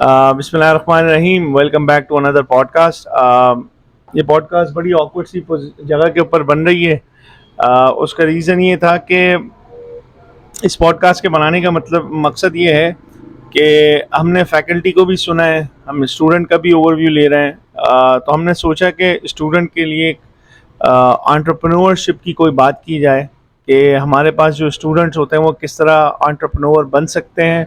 बिस्मिल्लाहिर्रहमानिर्रहीम। Welcome back to another podcast. ये podcast बड़ी ऑकवर्ड सी जगह के ऊपर बन रही है। उसका रीज़न ये था कि इस पॉडकास्ट के बनाने का मकसद ये है कि हमने फैकल्टी को भी सुना है, हम स्टूडेंट का भी ओवरव्यू ले रहे हैं। तो हमने सोचा कि स्टूडेंट के लिए एंटरप्रेन्योरशिप की कोई बात की जाए कि हमारे पास जो स्टूडेंट्स होते हैं वो किस तरह एंटरप्रेन्योर बन सकते हैं,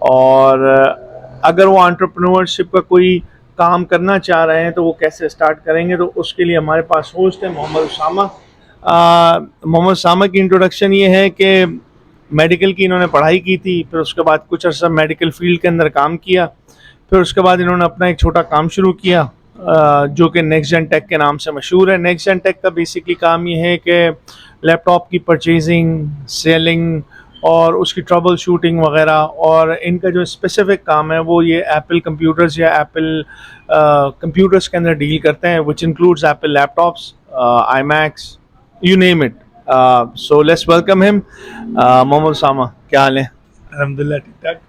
और अगर वो एंटरप्रेन्योरशिप का कोई काम करना चाह रहे हैं तो वो कैसे स्टार्ट करेंगे। तो उसके लिए हमारे पास होस्ट है मोहम्मद उसामा। मोहम्मद उसामा की इंट्रोडक्शन ये है कि मेडिकल की इन्होंने पढ़ाई की थी, फिर उसके बाद कुछ अर्सा मेडिकल फील्ड के अंदर काम किया, फिर उसके बाद इन्होंने अपना एक छोटा काम शुरू किया जो कि नेक्स्ट जेन टेक के नाम से मशहूर है। नेक्स्ट जेन टेक का बेसिकली काम ये है कि लैपटॉप की परचेजिंग, सेलिंग और उसकी ट्रबल शूटिंग वगैरह, और इनका जो स्पेसिफिक काम है वो ये एप्पल कंप्यूटर्स या एप्पल कंप्यूटर्स के अंदर डील करते हैं, which includes Apple laptops, iMacs, you name it. So let's welcome him. Mohammad Usama, क्या हाल है? अल्हम्दुलिल्लाह ठीक ठाक।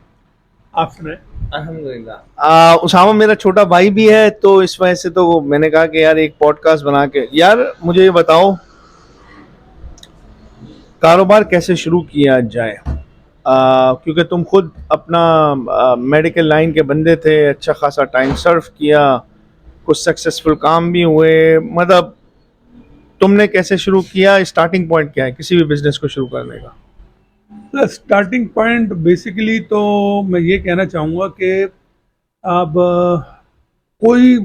आप सुनाए? अल्हम्दुलिल्लाह। उसामा मेरा छोटा भाई भी है, तो इस वजह से तो मैंने कहा कि यार एक पॉडकास्ट बना के, यार मुझे ये बताओ कारोबार कैसे शुरू किया जाए। क्योंकि तुम खुद अपना मेडिकल लाइन के बंदे थे, अच्छा खासा टाइम सर्व किया, कुछ सक्सेसफुल काम भी हुए। मतलब तुमने कैसे शुरू किया, स्टार्टिंग पॉइंट क्या है किसी भी बिजनेस को शुरू करने का? स्टार्टिंग पॉइंट बेसिकली तो मैं ये कहना चाहूँगा कि अब कोई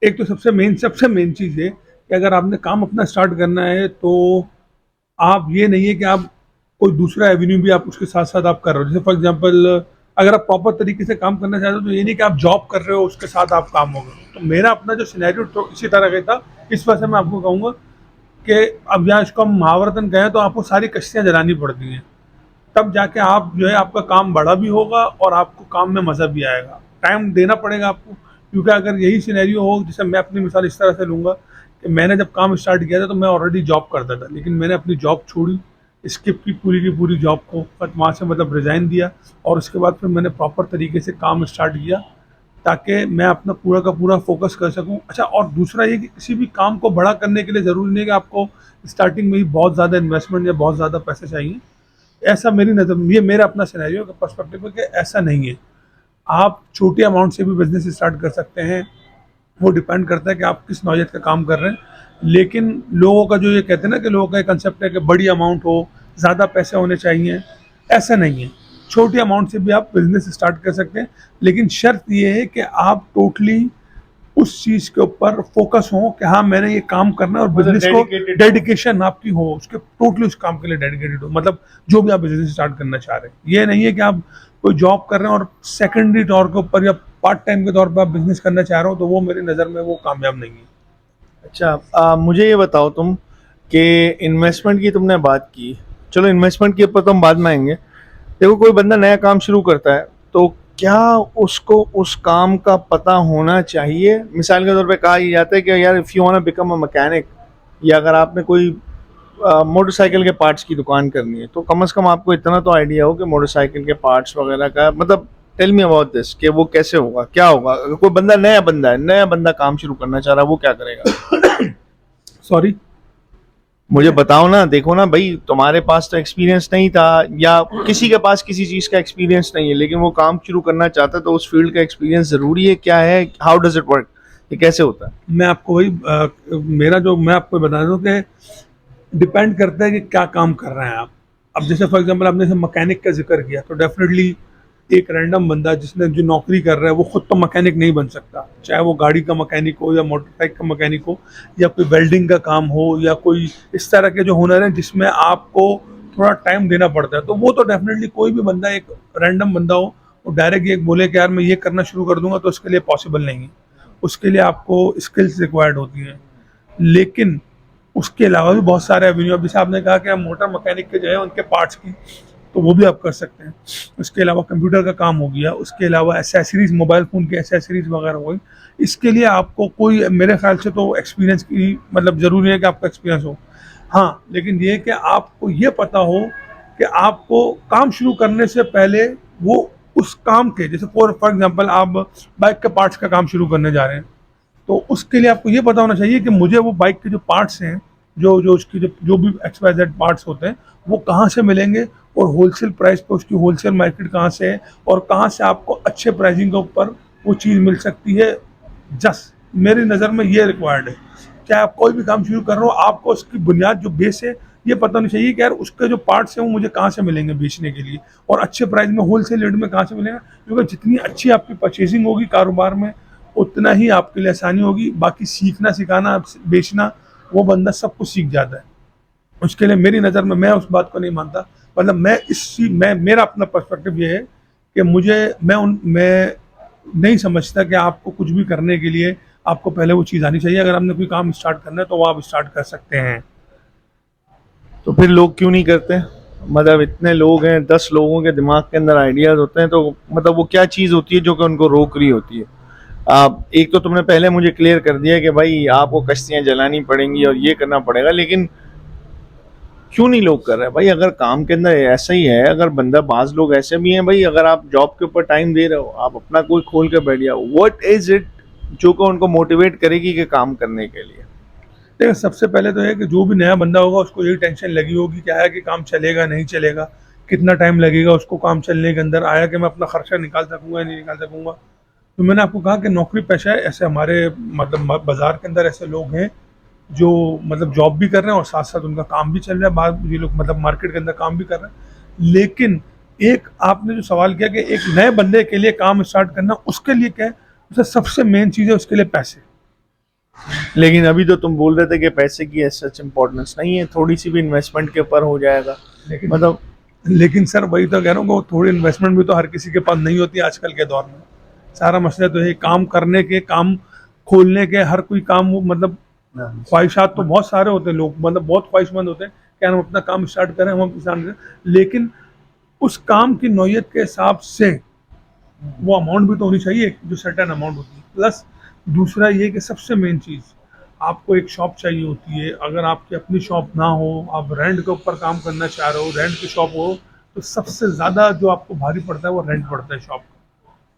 एक तो सबसे मेन चीज़ है कि अगर आपने काम अपना स्टार्ट करना है तो आप ये नहीं है कि आप कोई दूसरा एवेन्यू भी आप उसके साथ साथ आप कर रहे हो। जैसे फॉर एग्जांपल अगर आप प्रॉपर तरीके से काम करना चाहते हो तो ये नहीं कि आप जॉब कर रहे हो उसके साथ आप काम हो गए। तो मेरा अपना जो सिनेरियो तो इसी तरह का था। इस वजह से मैं आपको कहूँगा कि अब यहाँ इसको हम महावरतन कहें तो आपको सारी कश्तियाँ जलानी पड़ती हैं, तब जाके आप जो है आपका काम बड़ा भी होगा और आपको काम में मज़ा भी आएगा। टाइम देना पड़ेगा आपको, क्योंकि अगर यही सिनेरियो हो, जैसे मैं अपनी मिसाल इस तरह से लूँगा कि मैंने जब काम स्टार्ट किया था तो मैं ऑलरेडी जॉब करता था, लेकिन मैंने अपनी जॉब छोड़ी, स्किप की पूरी जॉब को, बट वहाँ से मतलब रिज़ाइन दिया और उसके बाद फिर मैंने प्रॉपर तरीके से काम स्टार्ट किया ताकि मैं अपना पूरा का पूरा फोकस कर सकूं। अच्छा, और दूसरा ये कि किसी भी काम को बड़ा करने के लिए ज़रूरी नहीं कि आपको स्टार्टिंग में ही बहुत ज़्यादा इन्वेस्टमेंट या बहुत ज़्यादा पैसे चाहिए। ऐसा मेरी नज़र, ये मेरा अपना सिनेरियो का पर्सपेक्टिव है कि ऐसा नहीं है। आप छोटी अमाउंट से भी बिजनेस स्टार्ट कर सकते हैं, वो डिपेंड करता है कि आप किस नौयत का काम कर रहे हैं। लेकिन लोगों का जो ये कहते हैं ना कि लोगों का एक कंसेप्ट है कि बड़ी अमाउंट हो, ज़्यादा पैसे होने चाहिए, ऐसा नहीं है। छोटी अमाउंट से भी आप बिजनेस स्टार्ट कर सकते हैं, लेकिन शर्त ये है कि आप टोटली उस चीज़ के ऊपर फोकस हो कि हाँ मैंने ये काम करना है, और बिजनेस को डेडिकेशन आपकी हो, उसके टोटली उस काम के लिए डेडिकेटेड हो। मतलब जो भी आप बिजनेस स्टार्ट करना चाह रहे हैं, ये नहीं है कि आप कोई जॉब कर रहे हैं और सेकेंडरी तौर के ऊपर या पार्ट टाइम के तौर पर आप बिजनेस करना चाह रहे हो, तो वो मेरी नज़र में वो कामयाब नहीं है। अच्छा, मुझे ये बताओ तुम कि इन्वेस्टमेंट की तुमने बात की। चलो इन्वेस्टमेंट के ऊपर तो हम बाद में आएंगे। देखो, कोई बंदा नया काम शुरू करता है तो क्या उसको उस काम का पता होना चाहिए? मिसाल के तौर पे कहा यह जाता है कि यार if you want to become a mechanic, या अगर आपने कोई मोटरसाइकिल के पार्ट्स की दुकान करनी है तो कम से कम आपको इतना तो आइडिया हो कि मोटरसाइकिल के पार्ट्स वगैरह का, मतलब टेल मी अबाउट दिस कि वो कैसे होगा, क्या होगा। अगर कोई नया बंदा काम शुरू करना चाह रहा है, वो क्या करेगा? सॉरी। मुझे बताओ ना। देखो ना भाई, तुम्हारे पास तो एक्सपीरियंस नहीं था, या किसी के पास किसी चीज़ का एक्सपीरियंस नहीं है, लेकिन वो काम शुरू करना चाहता है, तो उस फील्ड का एक्सपीरियंस ज़रूरी है? क्या है, हाउ डज इट वर्क, ये कैसे होता है? मैं आपको वही मेरा जो मैं आपको बता दूं कि डिपेंड करता है कि क्या काम कर रहे हैं आप। अब जैसे फॉर एग्जांपल आपने जैसे मैकेनिक का जिक्र किया, तो डेफिनेटली एक रैंडम बंदा जिसने जो नौकरी कर रहा है वो खुद तो मैकेनिक नहीं बन सकता, चाहे वो गाड़ी का मैकेनिक हो या मोटरसाइकिल का मैकेनिक हो या कोई वेल्डिंग का काम हो या कोई इस तरह के जो हुनर हैं जिसमें आपको थोड़ा टाइम देना पड़ता है, तो वो तो डेफिनेटली कोई भी बंदा, एक रैंडम बंदा हो, वो डायरेक्ट ये बोले कि यार मैं ये करना शुरू कर दूंगा, तो उसके लिए पॉसिबल नहीं है। उसके लिए आपको स्किल्स रिक्वायर्ड होती हैं। लेकिन उसके अलावा भी बहुत सारे एवेन्यू, अब जैसे आपने कहा कि हम मोटर मैकेनिक के जो है उनके पार्ट्स की, तो वो भी आप कर सकते हैं। उसके अलावा कंप्यूटर का काम हो गया, उसके अलावा एसेसरीज, मोबाइल फ़ोन की एसेसरीज वगैरह हो गई। इसके लिए आपको कोई, मेरे ख्याल से तो एक्सपीरियंस की मतलब ज़रूरी है कि आपका एक्सपीरियंस हो। हाँ, लेकिन ये कि आपको ये पता हो कि आपको काम शुरू करने से पहले वो उस काम के, जैसे फॉर एग्जांपल आप बाइक के पार्ट्स का काम शुरू करने जा रहे हैं, तो उसके लिए आपको ये पता होना चाहिए कि मुझे वो बाइक के जो पार्ट्स हैं, जो जो उसकी जो भी XYZ पार्ट्स होते हैं, वो कहाँ से मिलेंगे, और होलसेल प्राइस पे उसकी होलसेल मार्केट कहाँ से है, और कहाँ से आपको अच्छे प्राइसिंग के ऊपर वो चीज़ मिल सकती है। जस्ट मेरी नज़र में ये रिक्वायर्ड है। चाहे आप कोई भी काम शुरू कर रहे हो, आपको उसकी बुनियाद जो बेस है ये पता होनी चाहिए कि यार उसके जो पार्ट्स हैं वो मुझे कहाँ से मिलेंगे बेचने के लिए, और अच्छे प्राइस में होलसेल रेट में कहाँ से मिलेगा। क्योंकि जितनी अच्छी आपकी परचेजिंग होगी कारोबार में, उतना ही आपके लिए आसानी होगी। बाकी सीखना सिखाना बेचना वो बंदा सब कुछ सीख जाता है। उसके लिए मेरी नज़र में, मैं उस बात को नहीं मानता। मतलब मैं मेरा अपना पर्सपेक्टिव ये है कि मैं नहीं समझता कि आपको कुछ भी करने के लिए आपको पहले वो चीज़ आनी चाहिए। अगर आपने कोई काम स्टार्ट करना है तो वो आप स्टार्ट कर सकते हैं। तो फिर लोग क्यों नहीं करते? मतलब इतने लोग हैं, 10 लोगों के दिमाग के अंदर आइडियाज होते हैं, तो मतलब वो क्या चीज़ होती है जो कि उनको रोक रही होती है? आप एक तो तुमने पहले मुझे क्लियर कर दिया कि भाई आपको कश्तियां जलानी पड़ेंगी और ये करना पड़ेगा, लेकिन क्यों नहीं लोग कर रहे हैं भाई? अगर काम के अंदर ऐसा ही है, अगर बंदा, बाज लोग ऐसे भी हैं भाई, अगर आप जॉब के ऊपर टाइम दे रहे हो, आप अपना कोई खोल के बैठ जाओ, व्हाट इज इट जो को उनको मोटिवेट करेगी कि काम करने के लिए? देखिए, सबसे पहले तो है कि जो भी नया बंदा होगा उसको यही टेंशन लगी होगी क्या है कि काम चलेगा नहीं चलेगा, कितना टाइम लगेगा उसको काम चलने के अंदर, आया कि मैं अपना खर्चा निकाल सकूंगा या नहीं निकाल सकूंगा। तो मैंने आपको कहा कि नौकरी पेशा है। ऐसे हमारे मतलब बाजार के अंदर ऐसे लोग हैं जो मतलब जॉब भी कर रहे हैं और साथ साथ उनका काम भी चल रहा है। बाद ये लोग मतलब मार्केट के अंदर काम भी कर रहे हैं। लेकिन एक आपने जो सवाल किया कि एक नए बंदे के लिए काम स्टार्ट करना, उसके लिए क्या है, उससे सबसे मेन चीज़ है उसके लिए पैसे। लेकिन अभी तो तुम बोल रहे थे कि पैसे की सच इम्पोर्टेंस नहीं है, थोड़ी सी भी इन्वेस्टमेंट के ऊपर हो जाएगा। लेकिन मतलब लेकिन सर वही तो कह रहा हूँ कि वो थोड़ी इन्वेस्टमेंट भी तो हर किसी के पास नहीं होती आजकल के दौर में। सारा मसला तो है काम करने के, काम खोलने के, हर कोई काम वो मतलब ख्वाहिशात तो बहुत सारे होते हैं, लोग मतलब बहुत ख्वाहिशमंद होते हैं कि हम अपना काम स्टार्ट करें, हम स्टार्ट करें। लेकिन उस काम की नौयत के हिसाब से वो अमाउंट भी तो होनी चाहिए जो सर्टेन अमाउंट होती है। प्लस दूसरा ये कि सबसे मेन चीज़, आपको एक शॉप चाहिए होती है। अगर आपकी अपनी शॉप ना हो, आप रेंट के ऊपर काम करना चाह रहे हो, रेंट की शॉप हो, तो सबसे ज़्यादा जो आपको भारी पड़ता है वो रेंट पड़ता है शॉप का।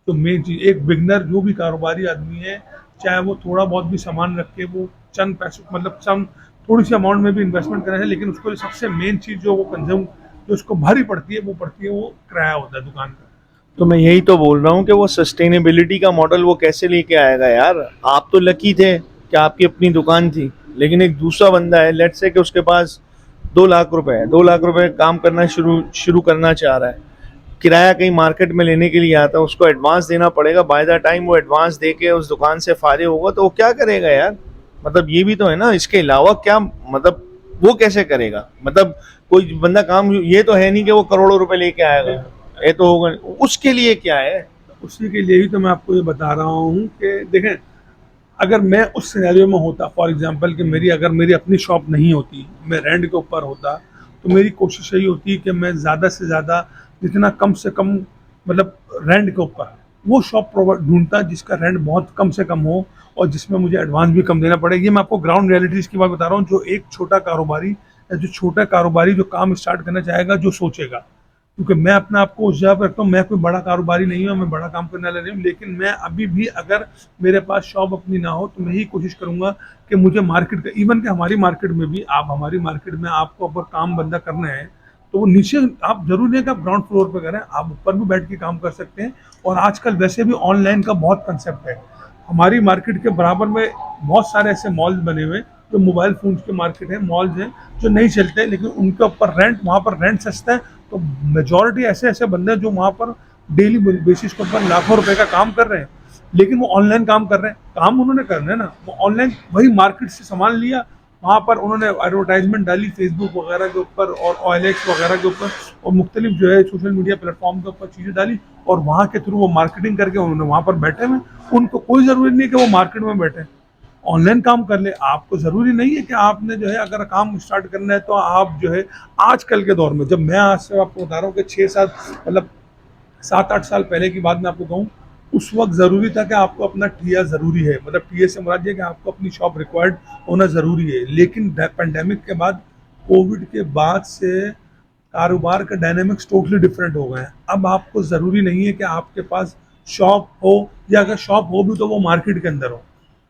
तो मेन चीज़, एक बिगनर जो भी कारोबारी आदमी है, चाहे वो थोड़ा बहुत भी सामान रख के वो चंद पैसों मतलब चंद थोड़ी सी अमाउंट में भी इन्वेस्टमेंट करे है, लेकिन उसको सबसे मेन चीज़ जो वो कंज्यूम जो उसको भारी पड़ती है वो किराया होता है दुकान का। तो मैं यही तो बोल रहा हूँ कि वो सस्टेनेबिलिटी का मॉडल वो कैसे लेके आएगा यार? आप तो लकी थे कि आपकी अपनी दुकान थी, लेकिन एक दूसरा बंदा है, लेट्स से कि उसके पास 2 लाख रुपए है, 2 लाख रुपए काम करना शुरू शुरू करना चाह रहा है, किराया कहीं मार्केट में लेने के लिए आता है, उसको एडवांस देना पड़ेगा। बाय द टाइम वो एडवांस दे के उस दुकान से फारिग होगा तो वो क्या करेगा यार? मतलब ये भी तो है ना, इसके अलावा क्या, मतलब वो कैसे करेगा? मतलब कोई बंदा काम, ये तो है नहीं कि वो करोड़ों रुपए लेके आएगा, ये तो होगा नहीं। उसके लिए क्या है? उसी के लिए ही तो मैं आपको ये बता रहा हूँ कि देखें, अगर मैं उस सिनेरियो में होता, फॉर एग्जांपल कि अगर मेरी अपनी शॉप नहीं होती, मैं रेंट के ऊपर होता, तो मेरी कोशिश यही होती कि मैं ज़्यादा से ज़्यादा जितना कम से कम मतलब रेंट के ऊपर वो शॉप ढूंढता जिसका रेंट बहुत कम से कम हो और जिसमें मुझे एडवांस भी कम देना पड़े। ये मैं आपको ग्राउंड रियलिटीज़ की बात बता रहा हूँ, जो एक छोटा कारोबारी या जो छोटा कारोबारी जो काम स्टार्ट करना चाहेगा, जो सोचेगा। क्योंकि मैं अपने आप को उस जगह पर रखता हूँ, मैं कोई बड़ा कारोबारी नहीं हूँ, मैं बड़ा काम करने वाला नहीं हूँ, लेकिन मैं अभी भी अगर मेरे पास शॉप अपनी ना हो तो मैं ही कोशिश करूंगा कि मुझे मार्केट का, इवन कि हमारी मार्केट में भी, आप हमारी मार्केट में आपको अगर काम बंदा करना है तो वो नीचे, आप जरूरी नहीं कि आप ग्राउंड फ्लोर पे करें, आप ऊपर भी बैठ के काम कर सकते हैं। और आजकल वैसे भी ऑनलाइन का बहुत कंसेप्ट है। हमारी मार्केट के बराबर में बहुत सारे ऐसे मॉल्स बने हुए हैं जो मोबाइल फोन्स के मार्केट है, मॉल्स हैं जो नहीं चलते हैं, लेकिन उनके ऊपर रेंट, वहाँ पर रेंट सस्ता है। तो मेजॉरिटी ऐसे ऐसे बंदे हैं जो वहाँ पर डेली बेसिस के ऊपर लाखों रुपए का काम कर रहे हैं, लेकिन वो ऑनलाइन काम कर रहे हैं। काम उन्होंने करना है ना, वो ऑनलाइन वही मार्केट से सामान लिया, वहाँ पर उन्होंने एडवर्टाइजमेंट डाली फेसबुक वगैरह के ऊपर और OLX वगैरह के ऊपर और मुख्तलिफ जो है सोशल मीडिया प्लेटफॉर्म के ऊपर चीज़ें डाली, और वहाँ के थ्रू वो मार्केटिंग करके उन्होंने वहाँ पर बैठे हुए। उनको कोई ज़रूरी नहीं कि वो मार्केट में बैठे, ऑनलाइन काम कर ले। आपको ज़रूरी नहीं है कि आपने जो है अगर काम स्टार्ट करना है तो आप जो है आजकल के दौर में, जब मैं आज से आपको बता रहा हूँ कि 6-7 मतलब 7-8 साल पहले की बात मैं आपको कहूँ, उस वक्त ज़रूरी था कि आपको अपना टीआ ज़रूरी है, मतलब टीए से मुराद ये कि आपको अपनी शॉप रिक्वायर्ड होना ज़रूरी है। लेकिन पेंडेमिक के बाद, कोविड के बाद से कारोबार के डायनेमिक्स टोटली डिफरेंट हो गए हैं। अब आपको ज़रूरी नहीं है कि आपके पास शॉप हो, या अगर शॉप हो भी तो वो मार्केट के अंदर हो,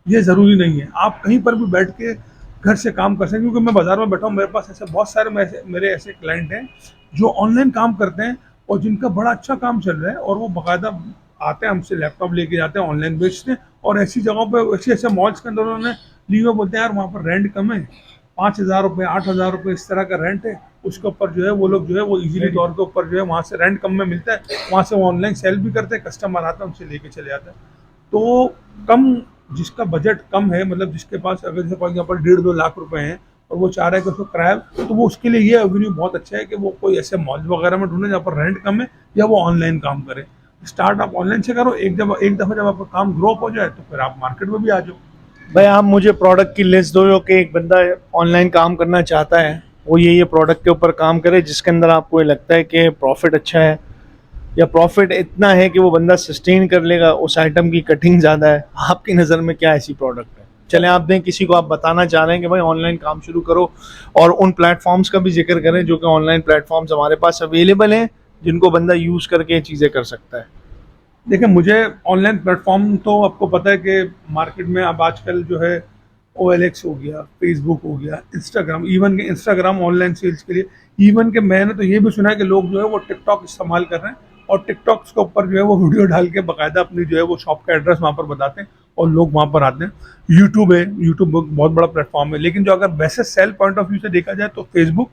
ये ज़रूरी नहीं है। आप कहीं पर भी बैठ के घर से काम कर सकते हैं, क्योंकि मैं बाज़ार में बैठा हूँ, मेरे पास ऐसे बहुत सारे मेरे ऐसे क्लाइंट हैं जो ऑनलाइन काम करते हैं और जिनका बड़ा अच्छा काम चल रहा है, और वो बाकायदा आते हैं हमसे लैपटॉप लेके जाते हैं, ऑनलाइन बेचते हैं, और ऐसी जगहों पर ऐसे ऐसे मॉल्स के अंदर उन्होंने ली हुए, बोलते हैं यार वहाँ पर रेंट कम है, 5,000 रुपये 8,000 रुपये इस तरह का रेंट है, उसके ऊपर जो है वो लोग जो है वो इजीली तौर के ऊपर जो है वहाँ से रेंट कम में मिलता है, वहाँ से वो ऑनलाइन सेल भी करते हैं, कस्टमर आता है उनसे लेके चले जाते हैं। तो कम, जिसका बजट कम है, मतलब जिसके पास अगर जैसे फॉर एग्जाम्पल 1.5-2 लाख रुपए हैं और वो चाह रहा है कि उसको किराया, तो वो उसके लिए ये एवेन्यू बहुत अच्छा है कि वो कोई ऐसे मॉल वगैरह में ढूंढे जहाँ पर रेंट कम है, या वो ऑनलाइन काम करे। स्टार्ट आप ऑनलाइन से करो, एक दफ़ा जब आपका काम ग्रो अप हो जाए तो फिर आप मार्केट में भी आ जाओ। भाई आप मुझे प्रोडक्ट की लिस्ट दो जो कि एक बंदा ऑनलाइन काम करना चाहता है, वो ये प्रोडक्ट के ऊपर काम करे जिसके अंदर आपको ये लगता है कि प्रॉफिट अच्छा है, या प्रॉफिट इतना है कि वो बंदा सस्टेन कर लेगा, उस आइटम की कटिंग ज़्यादा है। आपकी नज़र में क्या ऐसी प्रोडक्ट है? चले आप दें किसी को आप बताना चाह रहे हैं कि भाई ऑनलाइन काम शुरू करो, और उन प्लेटफॉर्म्स का भी जिक्र करें जो कि ऑनलाइन प्लेटफॉर्म्स हमारे पास अवेलेबल हैं जिनको बंदा यूज़ करके चीज़ें कर सकता है। देखिए, मुझे ऑनलाइन प्लेटफॉर्म तो आपको पता है कि मार्केट में अब आजकल जो है OLX हो गया, फेसबुक हो गया, इंस्टाग्राम, इवन के इंस्टाग्राम ऑनलाइन सेल्स के लिए, इवन के मैंने तो ये भी सुना है कि लोग जो है वो टिकटॉक इस्तेमाल कर रहे हैं, और टिकटॉक के ऊपर जो है वो वीडियो डाल के बाकायदा अपनी जो है वो शॉप का एड्रेस वहाँ पर बताते हैं और लोग वहाँ पर आते हैं। यूट्यूब है, यूट्यूब बहुत बड़ा प्लेटफॉर्म है, लेकिन जो अगर वैसे सेल पॉइंट ऑफ व्यू से देखा जाए तो फेसबुक,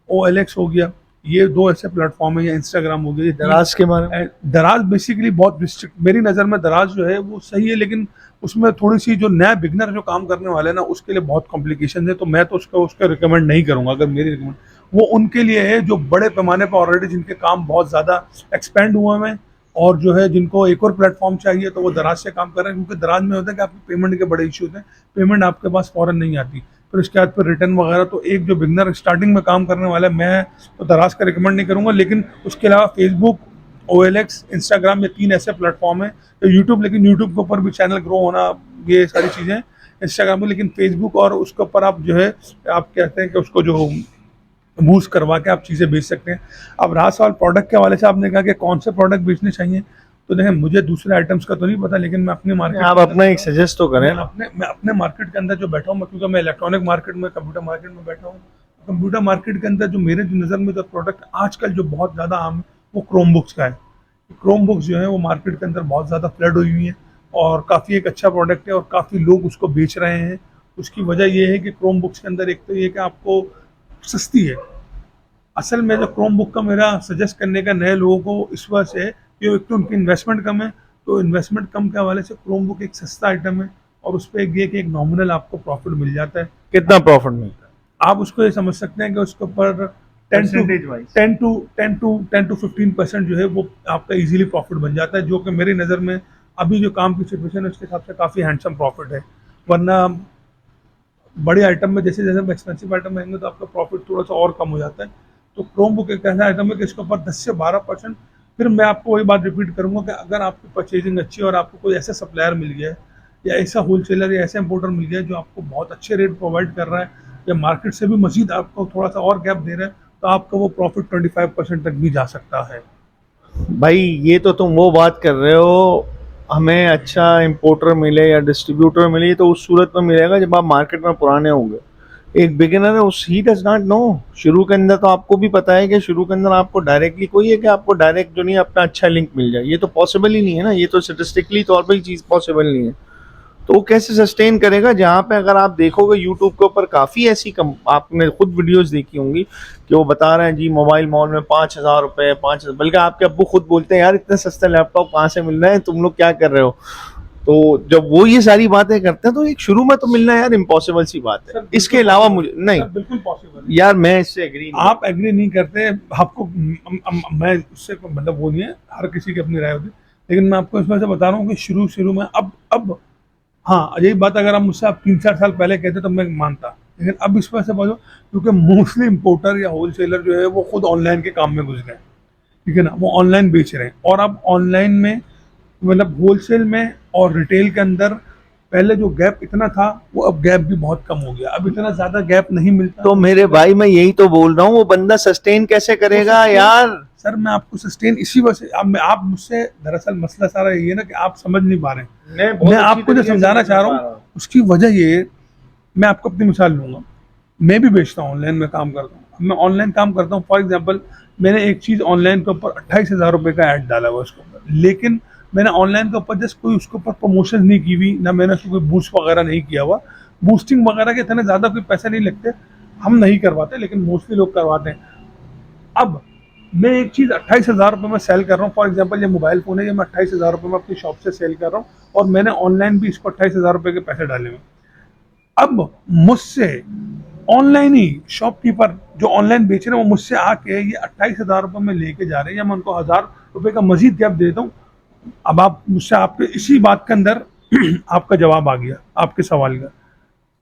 OLX हो गया, ये दो ऐसे प्लेटफॉर्म है, या इंस्टाग्राम हो गया, ये दराज के बारे में दराज बेसिकली बहुत रिस्ट्रिक्ट, मेरी नज़र में दराज जो है वो सही है, लेकिन उसमें थोड़ी सी जो नया बिगनर जो काम करने वाले हैं ना, उसके लिए बहुत कॉम्प्लिकेशन है, तो मैं तो उसका रिकमेंड नहीं करूंगा। अगर मेरी रिकमेंड वो उनके लिए है जो बड़े पैमाने पर ऑलरेडी जिनके काम बहुत ज़्यादा एक्सपेंड हुए हैं, और जो है जिनको एक और प्लेटफॉर्म चाहिए, तो वो दराज से काम कर रहे हैं, क्योंकि दराज में होता है कि आपकी पेमेंट के बड़े इशूज हैं, पेमेंट आपके पास फ़ौरन नहीं आती, फिर उसके बाद फिर रिटर्न वगैरह। तो एक जो बिगनर स्टार्टिंग में काम करने वाला है, मैं तो दराज का रिकमेंड नहीं करूँगा, लेकिन उसके अलावा फेसबुक, OLX, इंस्टाग्राम, ये 3 ऐसे प्लेटफॉर्म है, तो यूट्यूब, लेकिन यूट्यूब के ऊपर भी चैनल ग्रो होना, ये सारी चीज़ें इंस्टाग्राम में, लेकिन फेसबुक और उसके ऊपर आप जो है आप कहते हैं कि उसको जो बूस्ट करवा के आप चीज़ें बेच सकते हैं। अब रहा सवाल प्रोडक्ट के हवाले से, आपने कहा कि कौन से प्रोडक्ट बेचने चाहिए, तो देखें मुझे दूसरे आइटम्स का तो नहीं पता, लेकिन मैं अपनी मार्केट, आप अपना एक सजेस्ट तो करें ना। मैं अपने मार्केट के अंदर जो बैठा हूँ, क्योंकि मैं इलेक्ट्रॉनिक मार्केट में, कंप्यूटर मार्केट में बैठा हूँ, कंप्यूटर मार्केट के अंदर जो मेरे जो नज़र में जो प्रोडक्ट आजकल जो बहुत ज़्यादा आम है वो क्रोम बुक्स का है। क्रोम बुक्स जो है वो मार्केट के अंदर बहुत ज़्यादा फ्लड हुई हुई है, और काफ़ी एक अच्छा प्रोडक्ट है, और काफ़ी लोग उसको बेच रहे हैं। उसकी वजह ये है कि क्रोम बुक्स के अंदर एक तो ये कि आपको सस्ती है। असल में जो क्रोम बुक का मेरा सजेस्ट करने का नए लोगों को इस वजह से है कि एक तो उनकी इन्वेस्टमेंट कम है, तो इन्वेस्टमेंट कम के हवाले से क्रोम बुक एक सस्ता आइटम है, और उस पर एक नॉमिनल आपको प्रॉफिट मिल जाता है। कितना प्रॉफिट मिलता है? आप उसको ये समझ सकते हैं कि उसके ऊपर 10 to 15% जो है वो आपका इजीली प्रॉफिट बन जाता है, जो कि मेरी नज़र में अभी जो काम की सिचुएशन है उसके हिसाब से काफ़ी हैंडसम प्रॉफिट है। वरना बड़े आइटम में जैसे जैसे एक्सपेंसिव आइटम आएंगे तो आपका प्रॉफिट थोड़ा सा और कम हो जाता है। तो क्रोम बुक एक ऐसा आइटम है कि इसके ऊपर 10 से 12%। फिर मैं आपको वही बात रिपीट करूंगा कि अगर आपकी परचेजिंग अच्छी है और आपको कोई ऐसा सप्लायर मिल गया है, या ऐसा होलसेलर या ऐसा इंपोर्टर मिल गया है जो आपको बहुत अच्छे रेट प्रोवाइड कर रहा है, या मार्केट से भी मजीद आपको थोड़ा सा और गैप दे रहा है, तो आपका वो प्रॉफिट 25% तक भी जा सकता है। भाई ये तो तुम वो बात कर रहे हो, हमें अच्छा इंपोर्टर मिले या डिस्ट्रीब्यूटर मिले तो उस सूरत में मिलेगा जब आप मार्केट में पुराने होंगे। एक बिगिनर है उस ही डज नॉट नो। शुरू के अंदर तो आपको भी पता है कि शुरू के अंदर आपको डायरेक्टली कोई है कि आपको डायरेक्ट जो नहीं अपना अच्छा लिंक मिल जाए, ये तो पॉसिबल ही नहीं है ना, ये तो स्टेटिस्टिकली तौर पर ही चीज़ पॉसिबल नहीं है। तो वो कैसे सस्टेन करेगा? जहाँ पे अगर आप देखोगे यूट्यूब के ऊपर काफ़ी ऐसी आपने खुद वीडियोस देखी होंगी कि वो बता रहे हैं जी मोबाइल मॉल में 5,000 रुपये, 5,000, बल्कि आपके अब्बू खुद बोलते हैं यार इतने सस्ते लैपटॉप कहाँ से मिल रहे हैं, तुम लोग क्या कर रहे हो। तो जब वो ये सारी बातें करते हैं तो एक शुरू में तो मिलना यार इम्पॉसिबल सी बात है। इसके अलावा मुझे नहीं, बिल्कुल पॉसिबल यार मैं इससे एग्री नहीं। आप एग्री नहीं करते, आपको मैं उससे मतलब वो नहीं है, हर किसी की अपनी राय होती है, लेकिन मैं आपको इस वजह से बता रहा हूँ कि शुरू में अब हाँ, यही बात अगर आप मुझसे 3-4 साल पहले कहते तो मैं मानता, लेकिन अब इस वजह से बोलो क्योंकि मोस्टली इंपोर्टर या होलसेलर जो है वो खुद ऑनलाइन के काम में घुस गए, ठीक है ना, वो ऑनलाइन बेच रहे हैं। और अब ऑनलाइन में मतलब होलसेल में और रिटेल के अंदर पहले जो गैप इतना था वो अब गैप भी बहुत कम हो गया, अब इतना ज्यादा गैप नहीं मिलता। तो मेरे भाई मैं यही तो बोल रहा हूँ, वो बंदा सस्टेन कैसे करेगा यार। सर मैं आपको सस्टेन इसी वजह से, अब आप मुझसे, दरअसल मसला सारा ये है ना कि आप समझ नहीं पा रहे हैं। मैं आपको जो समझाना चाह रहा हूँ उसकी वजह ये है, मैं आपको अपनी मिसाल लूंगा। मैं भी बेचता हूँ, ऑनलाइन में काम करता हूँ, मैं ऑनलाइन काम करता हूँ। फॉर एग्जांपल मैंने एक चीज़ ऑनलाइन के ऊपर 28,000 रुपये का ऐड डाला हुआ उसके ऊपर, लेकिन मैंने ऑनलाइन के ऊपर जस्ट कोई उसके ऊपर प्रमोशन नहीं की हुई, ना मैंने उसको कोई बूस्ट वगैरह नहीं किया हुआ। बूस्टिंग वगैरह के इतने ज़्यादा कोई पैसे नहीं लगते, हम नहीं करवाते, लेकिन मोस्टली लोग करवाते हैं। अब मैं एक चीज़ 28,000 रुपये में सेल कर रहा हूँ, फॉर एग्जांपल ये मोबाइल फ़ोन है, ये मैं 28,000 रुपये में अपनी शॉप से सेल कर रहा हूँ, और मैंने ऑनलाइन भी इसको 28,000 रुपये के पैसे डाले हुए। अब मुझसे ऑनलाइन ही शॉपकीपर जो ऑनलाइन बेच रहे हैं वो मुझसे आके ये 28,000 रुपये में लेके जा रहे हैं, या मैं उनको 1,000 रुपये का मजीद गैप देता हूँ। अब आप मुझसे, आपके इसी बात के अंदर आपका जवाब आ गया आपके सवाल का,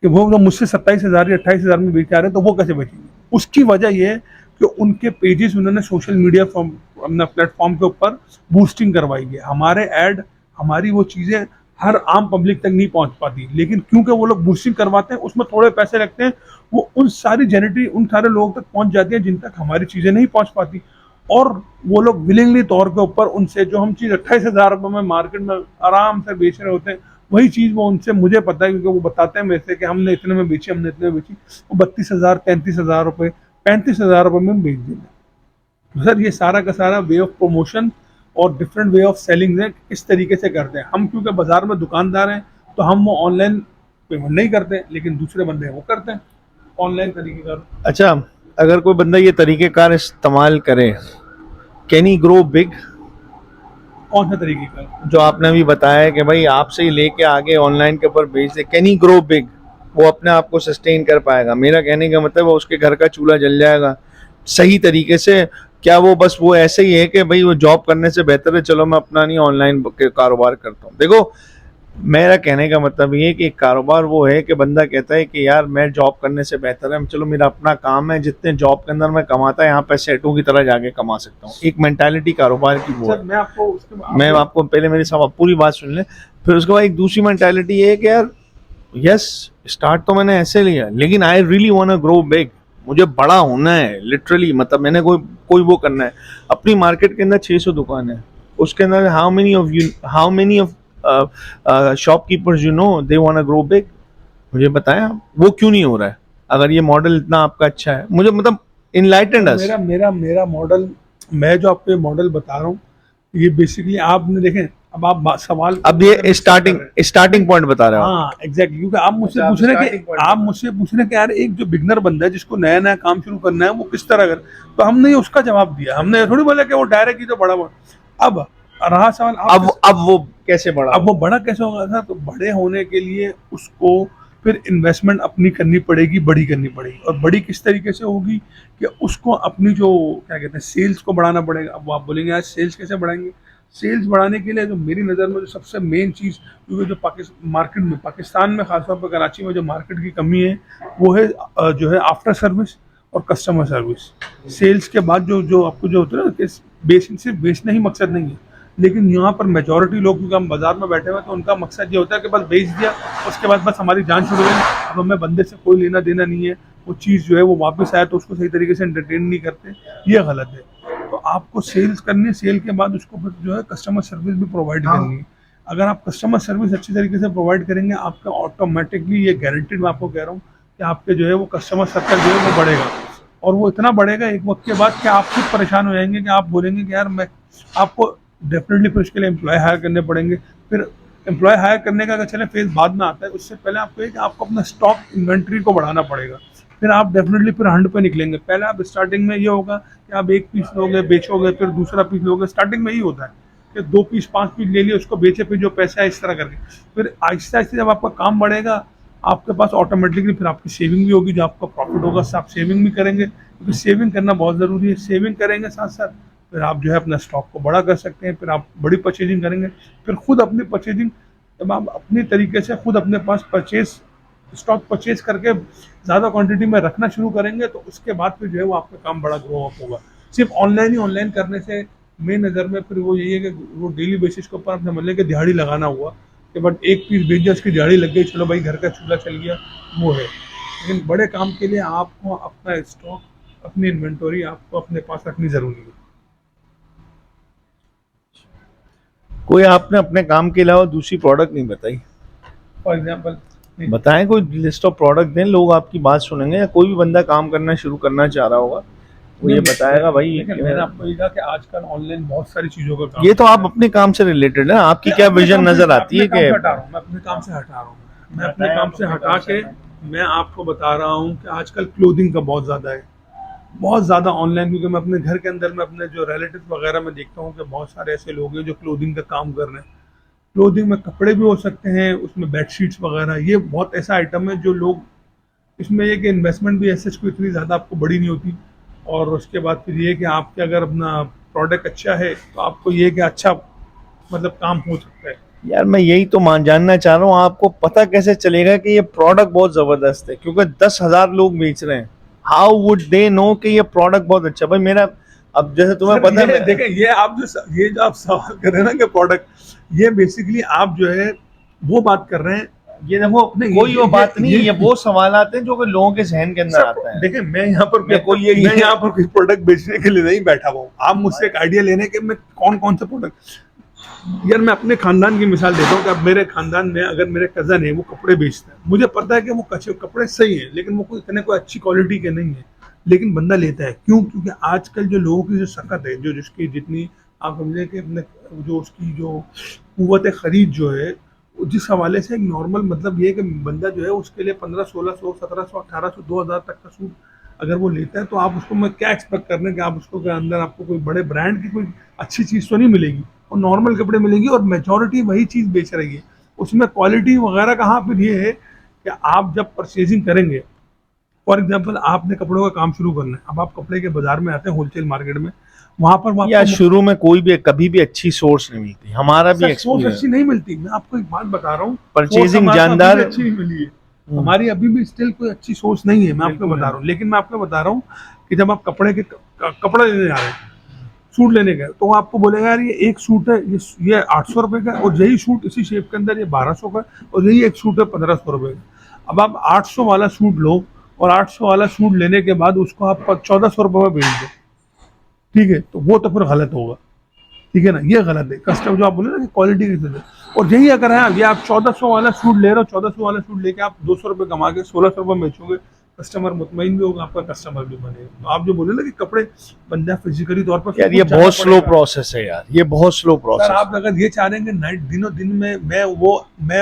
कि वो मुझसे 27,000 या 28,000 में बेच आ रहे हैं तो वो कैसे बेचेंगे। उसकी वजह ये है कि उनके पेजेस उन्होंने सोशल मीडिया अपना प्लेटफॉर्म के ऊपर बूस्टिंग करवाई है। हमारे ऐड, हमारी वो चीज़ें हर आम पब्लिक तक नहीं पहुंच पाती, लेकिन क्योंकि वो लोग बूस्टिंग करवाते हैं उसमें थोड़े पैसे लगते हैं, वो उन सारी जेनिटी उन सारे लोगों तक पहुंच जाती है जिन तक हमारी चीज़ें नहीं पहुंच पाती। और वो लोग विलिंगली तौर के ऊपर उनसे जो हम चीज़ 28,000 रुपये में मार्केट में आराम से बेच रहे होते हैं, वही चीज़ वो उनसे, मुझे पता है क्योंकि वो बताते हैं मेरे से कि हमने इतने में बेची, हमने इतने में बेची, वो 32,000, 33,000 रुपये, 35,000 रुपये में बेच देंगे। तो सर ये सारा का सारा वे ऑफ प्रमोशन और डिफरेंट वे ऑफ सेलिंग है, इस तरीके से करते हैं हम। क्योंकि बाजार में दुकानदार हैं तो हम वो ऑनलाइन पेमेंट नहीं करते, लेकिन दूसरे बंदे हैं वो करते हैं ऑनलाइन तरीके का। अच्छा, अगर कोई बंदा ये तरीक़ेकार इस्तेमाल करे, कैन ही ग्रो बिग? कौन सा तरीके का? जो आपने अभी बताया कि भाई आपसे ही लेके आगे ऑनलाइन के ऊपर बेच दे, कैन ही ग्रो बिग? वो अपने आप को सस्टेन कर पाएगा? मेरा कहने का मतलब उसके घर का चूल्हा जल जाएगा सही तरीके से? क्या वो बस वो ऐसे ही है कि भाई वो जॉब करने से बेहतर है चलो मैं अपना नहीं ऑनलाइन कारोबार करता हूँ? देखो मेरा कहने का मतलब ये है कि कारोबार वो है कि बंदा कहता है कि यार मैं जॉब करने से बेहतर है चलो मेरा अपना काम है, जितने जॉब के अंदर मैं कमाता है यहाँ पे सेटों की तरह जाके कमा सकता हूँ। एक मेंटालिटी कारोबार की वो है। मैं आपको पहले मेरी सब पूरी बात सुन ले, फिर उसके बाद एक दूसरी मेंटालिटी ये है कि यार यस स्टार्ट तो मैंने ऐसे लिया, लेकिन I really want to grow big, मुझे बड़ा होना है लिटरली। मतलब मैंने कोई वो करना है। अपनी मार्केट के अंदर 600 दुकान है, उसके अंदर how many of shopkeepers you know they want to grow big? मुझे बताया वो क्यों नहीं हो रहा है? अगर ये मॉडल इतना आपका अच्छा है, मुझे मतलब इनलाइटेंड अस। मेरा मॉडल, मैं जो आपको मॉडल बता रहा हूँ ये बेसिकली आपने देखें। अब आप सवाल, अब ये स्टार्टिंग पॉइंट बता रहे हो। हाँ एग्जैक्टली, क्योंकि आप मुझसे पूछ रहे कि यार एक जो बिगनर बंदा है जिसको नया नया काम शुरू करना है वो किस तरह कर, तो हमने उसका जवाब दिया। हमने थोड़ी बोला कि वो डायरेक्ट ही तो बड़ा। अब रहा सवाल अब वो कैसे बड़ा, अब वो बड़ा कैसे होगा था? तो बड़े होने के लिए उसको फिर इन्वेस्टमेंट अपनी करनी पड़ेगी, बड़ी करनी पड़ेगी। और बड़ी किस तरीके से होगी कि उसको अपनी जो क्या कहते हैं सेल्स को बढ़ाना पड़ेगा। अब आप बोलेंगे यार सेल्स कैसे बढ़ाएंगे? सेल्स बढ़ाने के लिए जो मेरी नज़र में जो सबसे मेन चीज़, क्योंकि जो मार्केट में, पाकिस्तान में खासतौर पर कराची में जो मार्केट की कमी है वो है जो है आफ्टर सर्विस और कस्टमर सर्विस। सेल्स के बाद जो आपको जो होता है ना कि सिर्फ बेचना ही मकसद नहीं है, लेकिन यहाँ पर मेजॉरिटी लोग, क्योंकि हम बाजार में बैठे हुए हैं, तो उनका मकसद ये होता है कि बस बेच दिया, उसके बाद बस हमारी जान छुड़ गई, अब हमें बंदे से कोई लेना देना नहीं है। वो चीज़ जो है वो वापस आए तो उसको सही तरीके से एंटरटेन नहीं करते, ये गलत है। तो आपको सेल्स करनी है, सेल के बाद उसको फिर जो है कस्टमर सर्विस भी प्रोवाइड करनी है। अगर आप कस्टमर सर्विस अच्छी तरीके से प्रोवाइड करेंगे, आपका ऑटोमेटिकली, ये गारंटीड मैं आपको कह रहा हूँ कि आपके जो है वो कस्टमर सर्कल जो है वो बढ़ेगा। और वो इतना बढ़ेगा एक वक्त के बाद कि आप खुद परेशान हो जाएंगे कि आप बोलेंगे कि यार मैं, आपको डेफिनेटली फिर उसके लिए एम्प्लॉय हायर करने पड़ेंगे। फिर एम्प्लॉय हायर करने का अगर चले फेज बाद में आता है, उससे पहले आपको एक आपको अपना स्टॉक इन्वेंट्री को बढ़ाना पड़ेगा। फिर आप डेफिनेटली फिर हंड पे निकलेंगे। पहले आप स्टार्टिंग में ये होगा कि आप एक पीस लोगे, बेचोगे, फिर दूसरा पीस लोगे। स्टार्टिंग में ही होता है कि 2 पीस 5 पीस ले लिए, उसको बेचे, फिर जो पैसा है इस तरह करके। फिर आहिस्ता आहिस्ता जब आपका काम बढ़ेगा, आपके पास ऑटोमेटिकली फिर आपकी सेविंग भी होगी। जो आपका प्रॉफिट होगा आप सेविंग भी करेंगे, क्योंकि सेविंग करना बहुत ज़रूरी है। सेविंग करेंगे साथ साथ फिर आप जो है अपना स्टॉक को बड़ा कर सकते हैं। फिर आप बड़ी परचेजिंग करेंगे, फिर खुद अपनी परचेजिंग, जब आप अपनी तरीके से खुद अपने पास स्टॉक परचेज करके ज़्यादा क्वांटिटी में रखना शुरू करेंगे, तो उसके बाद फिर जो है वो आपका काम बड़ा ग्रो अप होगा। सिर्फ ऑनलाइन करने से मेरी नज़र में फिर वो यही है कि वो डेली बेसिस के ऊपर आप समझ लें कि दिहाड़ी लगाना हुआ, कि बट एक पीस बेच दिया, उसकी दिहाड़ी लग गई, चलो भाई घर का चूल्हा चल गया, वो है। लेकिन बड़े काम के लिए आपको अपना स्टॉक, अपनी इन्वेंटरी आपको अपने पास रखनी ज़रूरी है। कोई आपने अपने काम के अलावा दूसरी प्रोडक्ट नहीं बताई? फॉर एग्जाम्पल, बताएं, कोई लिस्ट ऑफ प्रोडक्ट दें, लोग आपकी बात सुनेंगे। या कोई भी बंदा काम करना शुरू करना चाह रहा होगा वो ये बताएगा भाई लेकिन मैंने आपको ये कहा कि आजकल ऑनलाइन बहुत सारी चीज़ों का काम ये तो आप अपने काम से रिलेटेड है, आपकी क्या विजन नजर आती है कि मैं अपने काम से हटा रहा हूँ, मैं अपने काम से हटा के मैं आपको बता रहा हूँ कि आजकल क्लोथिंग का बहुत ज़्यादा है, बहुत ज़्यादा ऑनलाइन। क्योंकि मैं अपने घर के अंदर में अपने जो रिलेटिव वगैरह में देखता हूँ कि बहुत सारे ऐसे लोग हैं जो क्लोथिंग का काम कर रहे हैं। क्लोथिंग में कपड़े भी हो सकते हैं, उसमें बेडशीट्स वगैरह, ये बहुत ऐसा आइटम है जो लोग, इसमें ये कि इन्वेस्टमेंट भी ऐसे कोई इतनी ज़्यादा आपको बड़ी नहीं होती। और उसके बाद फिर ये कि आपके अगर अपना प्रोडक्ट अच्छा है तो आपको ये कि अच्छा मतलब काम हो सकता है। यार मैं यही तो जानना चाह रहा हूँ, आपको पता कैसे चलेगा कि ये प्रोडक्ट बहुत जबरदस्त है? क्योंकि 10,000 लोग बेच रहे हैं, हाउ वुड दे नो कि ये प्रोडक्ट बहुत अच्छा? भाई मेरा, अब जैसे तुम्हें पता है, देखें, ये जो आप सवाल कर रहे हैं ना कि प्रोडक्ट, ये बेसिकली आप जो है वो बात कर रहे हैं। ये देखो कोई वो बात नहीं, ये वो सवाल आते हैं जो कि लोगों के जहन के अंदर आता है। देखें, मैं यहाँ पर कोई प्रोडक्ट बेचने के लिए नहीं बैठा हुआ हूँ। आप मुझसे एक आइडिया लेने के मैं कौन कौन से प्रोडक्ट, यार मैं अपने खानदान की मिसाल देता हूँ कि अब मेरे खानदान में अगर मेरे कज़न है वो कपड़े बेचता है, मुझे पता है कि वो कपड़े सही है, लेकिन वो कोई अच्छी क्वालिटी के नहीं है, लेकिन बंदा लेता है। क्यों? क्योंकि आजकल जो लोगों की जो शकत है, जो जिसकी जितनी आप समझे कि अपने जो उसकी जो कुव्वत खरीद जो है, जिस हवाले से एक नॉर्मल मतलब ये है कि बंदा जो है उसके लिए 1500, 1600, 1700, 1800, 2000 तक का सूट अगर वो लेता है, तो आप उसको मैं क्या एक्सपेक्ट कर रहे हैं कि आप उसको के अंदर आपको कोई बड़े ब्रांड की कोई अच्छी चीज़ तो नहीं मिलेगी, और नॉर्मल कपड़े मिलेंगी, और मेजॉरिटी वही चीज़ बेच रही है। उसमें क्वालिटी वगैरह कहाँ फिर ये है कि आप जब परचेजिंग करेंगे, फॉर एग्जाम्पल आपने कपड़ों का काम शुरू करना है, अब आप कपड़े के बाजार में आते हैं, होलसेल मार्केट में, वहां पर या शुरू में कोई भी कभी भी अच्छी सोर्स नहीं मिलती, हमारा भी सोर्स अच्छी नहीं मिलती। मैं आपको एक बात बता रहा हूँ, परचेजिंग जानदार अच्छी नहीं मिली है हमारी, अभी भी स्टिल कोई अच्छी सोर्स नहीं है, मैं आपको बता रहा हूँ। लेकिन मैं आपको बता रहा हूँ कि जब आप कपड़ा लेने जा रहे हैं, सूट लेने गए, तो वो आपको बोलेगा यार ये एक सूट है, ये 800 रुपये का, और यही सूट इसी शेप के अंदर ये 1200 का, और यही एक सूट है 1500 रुपये का। अब आप 800 वाला सूट लो, और 800 वाला सूट लेने के बाद उसको आप 1400 रुपये में बेच दो, ठीक है, तो वो तो फिर गलत होगा, ठीक है ना, ये गलत है। कस्टमर जो आप बोले ना कि क्वालिटी की वजह, और यही अगर है ये आप 1400 वाला सूट ले रहे हो, 1400 वाला सूट लेके आप 200 रुपये कमा के 1600 रुपये बेचोगे, कस्टमर मुतमईन भी होगा, आपका कस्टमर भी बनेगा। तो आप जो बोले ना कि कपड़े बंदा फिजिकली तौर पर, यार ये बहुत स्लो प्रोसेस है यार, ये बहुत स्लो प्रोसेस। आप अगर ये चाह रहे हैं कि दिनों दिन में मैं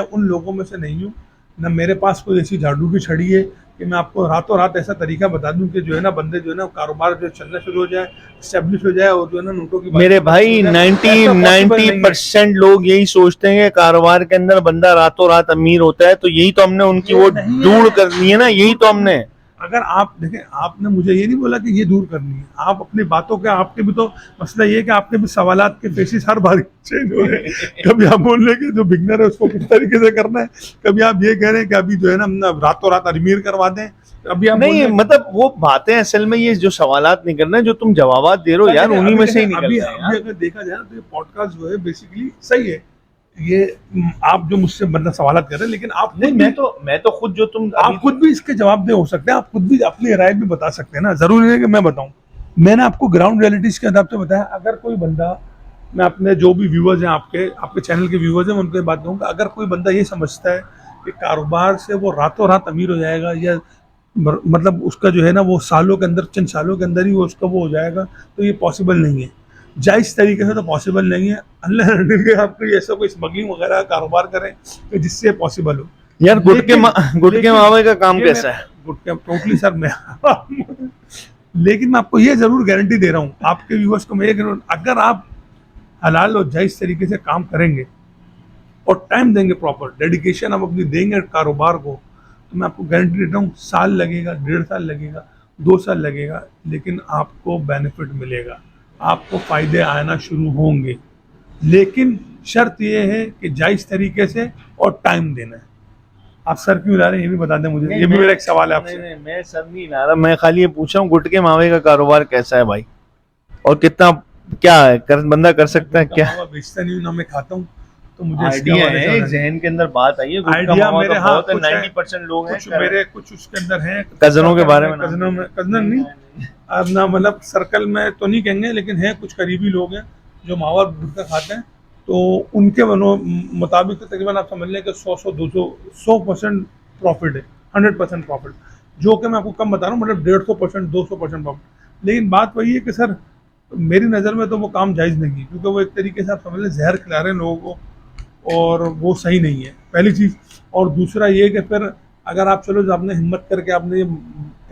उन लोगों में से नहीं हूँ, ना मेरे पास कोई ऐसी जादू की छड़ी है कि मैं आपको रातों रात ऐसा तरीका बता दूं कि जो है ना बंदे जो है ना कारोबार जो चलना शुरू हो जाए, स्टेब्लिश हो जाए, और जो है ना नोटों की मेरे भाई 90% लोग यही सोचते हैं कि कारोबार के अंदर बंदा रातों रात अमीर होता है, तो यही तो हमने उनकी वो दूर करनी है ना, यही तो हमने। अगर आप देखें, आपने मुझे ये नहीं बोला कि ये दूर करनी है, आप अपनी बातों के, आपके भी तो मसला ये है कि आपके भी सवालात के फेसिस हर बार चेंज हो रहे हैं। कभी आप बोल रहे हैं कि जो बिगनर है उसको किस तरीके से करना है, कभी आप ये कह रहे हैं कि अभी जो है ना रातों रात अमीर करवा दें, अभी आप नहीं मतलब वो बातें असल में ये जो सवालात नहीं करना है, जो तुम जवाबात दे रहे हो यार, उन्हीं में से ही निकलते हैं। अभी अगर देखा जाए तो ये पॉडकास्ट जो है बेसिकली सही है, ये आप जो मुझसे मतलब सवाल कर रहे हैं, लेकिन आप नहीं, मैं तो खुद जो तुम आप खुद भी इसके जवाब दे हो सकते हैं, आप खुद भी अपनी राय भी बता सकते हैं ना, जरूरी नहीं है कि मैं बताऊं। मैंने आपको ग्राउंड रियलिटीज के हिसाब से बताया। अगर कोई बंदा, मैं अपने जो भी व्यूअर्स हैं, आपके चैनल के व्यूअर्स हैं, उनके बात कहूँगा, अगर कोई बंदा ये समझता है कि कारोबार से वो रातों रात अमीर हो जाएगा, या मतलब उसका जो है ना वो सालों के अंदर, चंद सालों के अंदर ही वो उसका वो हो जाएगा, तो ये पॉसिबल नहीं है, जायज़ तरीके से तो पॉसिबल नहीं है। अल्लाह के आप कोई ऐसा कोई स्मगलिंग वगैरह का कारोबार करें तो जिससे पॉसिबल हो। यार गुटके मावे का काम कैसा है? गुटके टोटली सर मैं लेकिन मैं आपको ये जरूर गारंटी दे रहा हूँ आपके व्यूअर्स को, मैं अगर आप हलाल और जायज़ तरीके से काम करेंगे और टाइम देंगे, प्रॉपर डेडिकेशन आप अपनी देंगे कारोबार को, तो मैं आपको गारंटी देता हूँ, साल लगेगा, 1.5 साल लगेगा, 2 साल लगेगा, लेकिन आपको बेनिफिट मिलेगा, आपको फायदे आना शुरू होंगे। लेकिन शर्त यह है कि जायज़ तरीके से और टाइम देना है। आप सर क्यों ला रहे हैं ये भी बता दें मुझे, ये भी मेरा एक सवाल है आपसे। नहीं, मैं सर नहीं ला रहा, मैं खाली ये पूछ रहा हूँ गुटके मावे का कारोबार कैसा है भाई, और कितना क्या है बंदा कर सकता है क्या? बेचता नहीं हूँ ना, मैं खाता हूँ, तो मुझे इसके आइडिया हवाले है, से एक जहन के अंदर बात आई है, गुड़ का आइडिया मावा मेरे तो हाँ बहुत है, कुछ है, 90% लोग हैं कुछ मेरे कुछ उसके अंदर हैं कजनों के बारे में कजनों में कजन नहीं अब ना मतलब सर्कल में तो नहीं कहेंगे लेकिन हैं कुछ करीबी लोग हैं जो मावा और गुटखा खाते हैं, तो उनके मुताबिक तो तकरीबन आप समझ लें कि 100% प्रॉफिट है, 100% प्रॉफिट, जो कि मैं आपको कम बता रहा हूँ, मतलब 150%, 200% प्रॉफिट। लेकिन बात वही है कि सर मेरी नज़र में तो वो काम जायज़ नहीं है, क्योंकि वो एक तरीके से आप समझ लें जहर खिला रहे हैं लोगों को, और वो सही नहीं है पहली चीज़। और दूसरा ये कि फिर अगर आप चलो जो आपने हिम्मत करके आपने ये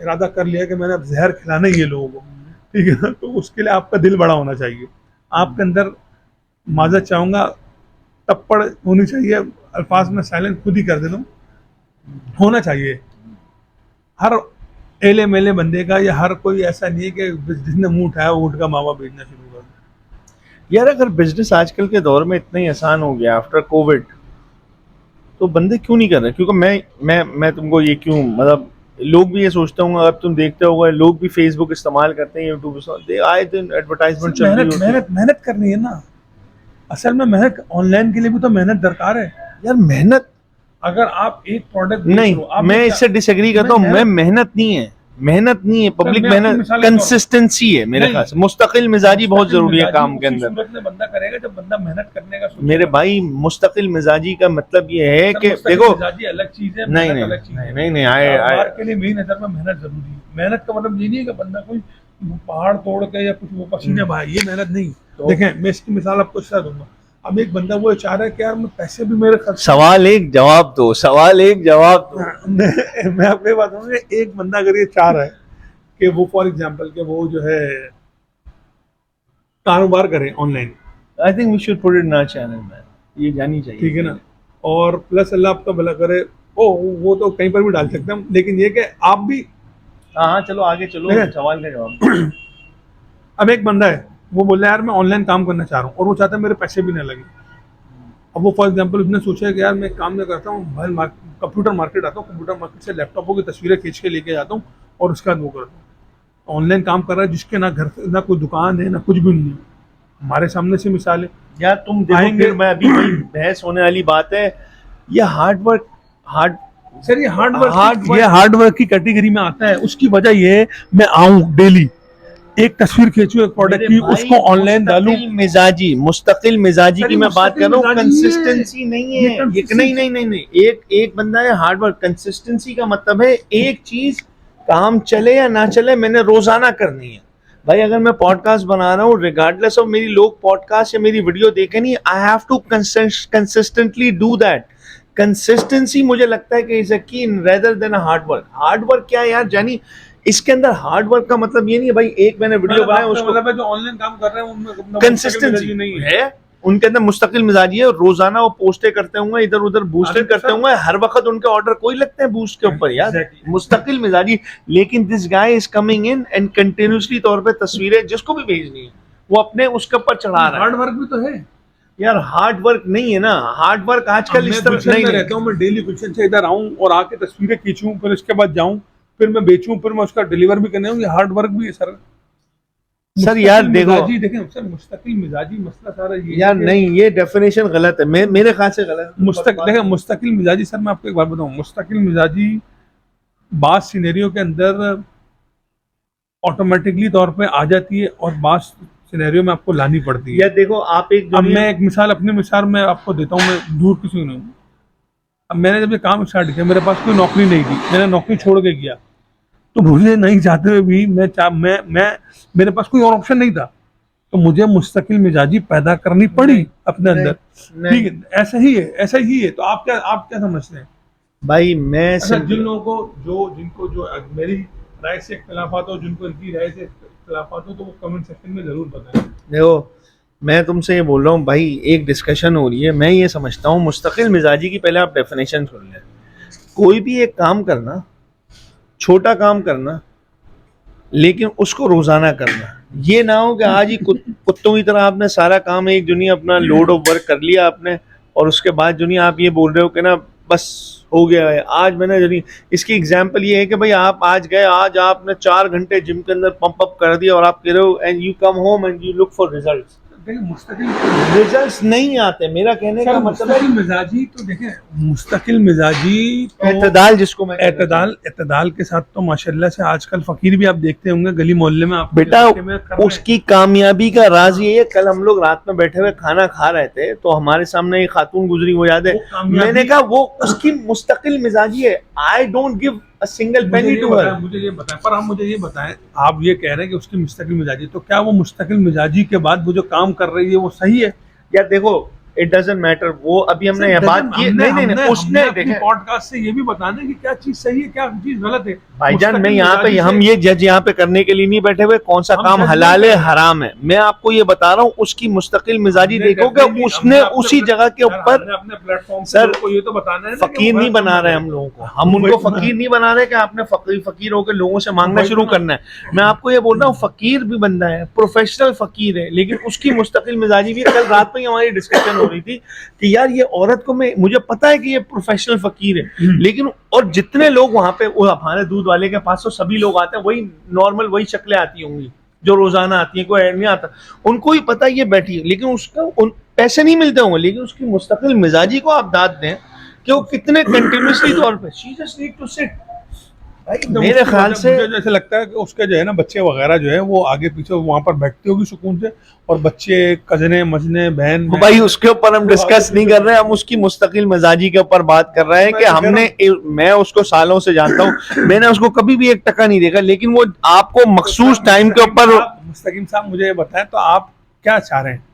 इरादा कर लिया कि मैंने अब जहर खिलाना ही है लोगों को, ठीक है ना, तो उसके लिए आपका दिल बड़ा होना चाहिए, आपके अंदर माजत चाहूँगा तप्पड़ होनी चाहिए, अल्फाज में साइलेंट खुद ही कर देता हूँ, होना चाहिए। हर एले मेले बंदे का या हर कोई ऐसा नहीं है कि जिसने मुंह उठाया वो ऊँट का मावा बेचना शुरू कर दे। यार अगर बिजनेस आजकल के दौर में इतना ही आसान हो गया आफ्टर कोविड, तो बंदे क्यों नहीं कर रहे? क्योंकि मैं तुमको ये क्यों, मतलब लोग भी ये सोचते होंगे, अगर तुम देखते होगे लोग भी फेसबुक इस्तेमाल करते हैं, यूट्यूब आए दिन एडवर्टाइजमेंट चल रही मेहनत होती है। मेहनत मेहनत करनी है ना, असल में मेहनत ऑनलाइन के लिए भी तो मेहनत दरकार है। यार मेहनत अगर आप एक प्रोडक्ट नहीं, मैं इससे डिसएग्री करता हूँ, मैं मेहनत नहीं है, मेहनत नहीं है, पब्लिक मैं आपकी मेहनत, मिसाल देता हूँ। कंसिस्टेंसी है मेरे नहीं, ख्याल से, मुस्तकिल मिजाजी बहुत जरूरी है काम के उसी अंदर। सूरत में बंदा करेगा जब बंदा मेहनत करने का सोचेगा। मेरे भाई मुस्तकिल मिजाजी का मतलब ये है सर, कि मुस्तकिल देखो, मिजाजी अलग चीज है, नहीं मेहनत नहीं अलग चीज है। नहीं नहीं कारोबार के लिए मेरी नजर में मेहनत जरूरी है। मेहनत का मतलब ये नहीं है कि बंदा कोई पहाड़ तोड़ के या कुछ वो पसीने बहाए, ये मेहनत नहीं। देखें मैं इसकी मिसाल आपको इसका दूंगा, अब एक बंदा वो चाह रहा है कि यार मैं पैसे भी मेरे खर्च, सवाल एक जवाब दो, सवाल एक जवाब दो। मैं आपको ये बात कहूँगा, एक बंदा अगर ये चाह रहा है कि वो फॉर एग्जाम्पल के वो जो है कारोबार करें online, I think we should put it in our channel man, ये जानी चाहिए। ठीक है ना, और प्लस अल्लाह आपका भला करे, ओ वो तो कहीं पर भी डाल सकते हैं हम, लेकिन ये कि आप भी हाँ हाँ चलो आगे चलो, ठीक है। सवाल का जवाब। अब एक बंदा है वो बोल रहा है यार मैं ऑनलाइन काम करना चाह रहा हूँ और वो चाहता है मेरे पैसे भी ना लगे। अब वो फॉर एग्जाम्पल उसने सोचा है कि यार मैं एक काम नहीं करता हूँ, भाई कंप्यूटर मार्केट आता हूँ, कंप्यूटर मार्केट से लैपटॉपों की तस्वीरें खींच के लेके जाता हूँ और उसके बाद वो करता हूँ। ऑनलाइन काम कर रहा है जिसके ना घर ना कोई दुकान है ना कुछ भी नहीं है, हमारे सामने से मिसाल है। यार तुम देखो, आएंगे- फिर मैं अभी वही बहस होने वाली बात है, ये हार्ड सर ये Hard work- हार्ड वर्क की कैटेगरी में आता है। उसकी वजह ये है मैं आऊं डेली एक तस्वीर खींचूं एक प्रोडक्ट की, उसको ऑनलाइन डालूं। मुस्तकिल मिजाजी सर, की ये मैं बात कर रहा हूँ, मुस्तकिल मिजाजी कंसिस्टेंसी नहीं ये है। consistency- नहीं नहीं नहीं नहीं, एक बंदा है हार्ड वर्क, कंसिस्टेंसी का मतलब है एक चीज काम चले या ना चले मैंने रोजाना करनी है। भाई अगर मैं पॉडकास्ट बना रहा हूँ, रिगार्डलेस ऑफ मेरी लोग पॉडकास्ट या मेरी वीडियो देखे नहीं, I have to consistently do that. Consistency मुझे लगता है कि is a key rather than a hard work. Hard work क्या है यार जानी, इसके अंदर हार्ड वर्क का मतलब ये नहीं है भाई एक मैंने वीडियो बनाया उसको, मतलब है जो ऑनलाइन काम कर रहे हैं उनमें अपना कंसिस्टेंसी नहीं है। है उनके अंदर, मुस्तकिल मिजाजी है, रोजाना वो पोस्टें करते होंगे, इधर उधर बूस्टिंग करते होंगे, हर वक्त उनके ऑर्डर कोई लगते हैं बूस्ट के ऊपर यार। Exactly. मुस्तकिल मिजाजी, लेकिन this guy is coming in and continuously तौर पे तस्वीरें जिसको भी भेजनी है वो अपने उसके ऊपर चढ़ा रहा हार्ड है। वर्क भी तो है यार हार्ड वर्क नहीं है ना, हार्ड वर्क आजकल इस तरह नहीं रहता हूँ, मैं डेली गुलशन से इधर आऊँ और आके तस्वीरें खींचूं, फिर उसके बाद जाऊं, फिर मैं बेचूं, फिर मैं उसका डिलीवर भी करने हूँ, ये हार्ड वर्क भी है सर। सर यार देखो, देखें सर मुस्तकिल मिजाजी मसला सारा ये यार नहीं ये डेफिनेशन गलत है, मेरे ख्याल से गलत है। देखें मुस्तकिल मिजाजी सर मैं आपको एक बात बताऊं, मुस्तकिल मिजाजी बात सिनेरियो के अंदर ऑटोमेटिकली तौर पे आ जाती है और बात सिनेरियो में आपको लानी पड़ती है। यार देखो आप एक अब मैं एक मिसाल अपनी मिसाल में आपको देता हूँ, मैं दूर किसी नहीं हूँ। अब मैंने जब ये काम स्टार्ट किया मेरे पास कोई नौकरी नहीं थी, मैंने नौकरी छोड़ के किया, तो मुझे नहीं चाहते हुए भी मैं मेरे पास कोई और ऑप्शन नहीं था, तो मुझे मुस्तकिल मिजाजी पैदा करनी पड़ी अपने अंदर। ठीक है, ऐसा ही है। तो आप क्या समझते हैं भाई? मैं अच्छा, जिन लोगों को जिनको मेरी राय से इख्तिलाफात हो, जिनको इनकी राय से इख्तिलाफात हो, तो वो कमेंट सेक्शन में जरूर बताएं। देखो मैं तुमसे ये बोल रहा हूँ भाई, एक डिस्कशन हो रही है, मैं ये समझता हूँ मुस्तकिल मिजाजी की पहले आप डेफिनेशन सुन लें। कोई भी एक काम करना, छोटा काम करना, लेकिन उसको रोजाना करना, ये ना हो कि आज ही कुत्तों की तरह आपने सारा काम एक दुनिया अपना लोड ऑफ वर्क कर लिया आपने, और उसके बाद दुनिया आप ये बोल रहे हो कि ना बस हो गया है। आज मैंने जनी इसकी एग्जांपल ये है कि भाई आप आज गए, आज आपने 4 घंटे जिम के अंदर पंप अप कर दिया और आप कह रहे हो and you come home and you look for results. देखिए मुस्तकिल रिजल्ट्स नहीं आते, मेरा कहने का मतलब है मुस्तकिल मिजाजी तो देखें, मुस्तकिल मिजाजी तो एतदाल जिसको मैं एतदाल के साथ तो माशाल्लाह से आजकल फकीर भी आप देखते होंगे गली मोहल्ले में, आप बेटा उसकी कामयाबी का राज ये है, कल हम लोग रात में बैठे हुए खाना खा रहे थे तो हमारे सामने एक खातून गुजरी, वो याद है, मैंने कहा वो उसकी मुस्तकिल मिजाजी है, I don't give a single penny to her. मुझे ये बताएं, पर आप मुझे ये बताएं, आप ये कह रहे हैं कि उसकी मुस्तकिल मिजाजी, तो क्या वो मुस्तकिल मिजाजी के बाद वो जो काम कर रही है वो सही है? यार देखो, इट डजंट मैटर, वो अभी हमने ये बात की नहीं उसने देखे पॉडकास्ट से ये भी बताना है कि क्या चीज सही है क्या चीज गलत है। भाईजान मैं यहाँ पे, हम ये जज यहाँ पे करने के लिए नहीं बैठे हुए कौन सा काम हलाल है हराम है, मैं आपको ये बता रहा हूँ उसकी मुस्तकिल मिजाजी देखो कि उसने उसी जगह के ऊपर अपने प्लेटफॉर्म सर को ये तो बताना है फकीर नहीं बना रहे हम लोगों को, हम उनको फकीर नहीं बना रहे कि आपने फकीर होकर लोगों से मांगना शुरू करना है। मैं आपको ये बोल रहा हूँ फकीर भी बंदा है, प्रोफेशनल फकीर है, लेकिन उसकी मुस्तकिल मिजाजी भी। कल रात में हमारी डिस्कशन हो रही थी कि यार ये औरत को, मैं मुझे पता है कि ये प्रोफेशनल फकीर है, लेकिन और जितने लोग वहां पे वो हमारे दूध वाले के पास तो सभी लोग आते हैं, वही नॉर्मल वही शक्लें आती होंगी जो रोजाना आती हैं, कोई ऐड नहीं आता, उनको ही पता ये बैठी है, लेकिन उसका पैसे नहीं मिलते होंगे, लेकिन उसकी मुस्तकिल मिजाजी को आप दाद दें कि वो कितने कंटिन्यूसली तौर पे she just need to sit. मेरे ख्याल से मुझे जैसे लगता है कि उसके जो है ना बच्चे वगैरह जो है वो आगे पीछे वहां पर बैठती होगी सुकून से, और बच्चे कजने मजने बहन भाई उसके ऊपर हम डिस्कस नहीं कर रहे हैं, हम उसकी मुस्तकिल मिजाजी के ऊपर बात कर रहे हैं कि हमने, मैं उसको सालों से जानता हूँ, मैंने उसको कभी भी 1 टका नहीं देखा, लेकिन वो आपको मखसूस टाइम के ऊपर। मुस्तकीम साहब मुझे बताएं तो आप क्या चाह रहे हैं?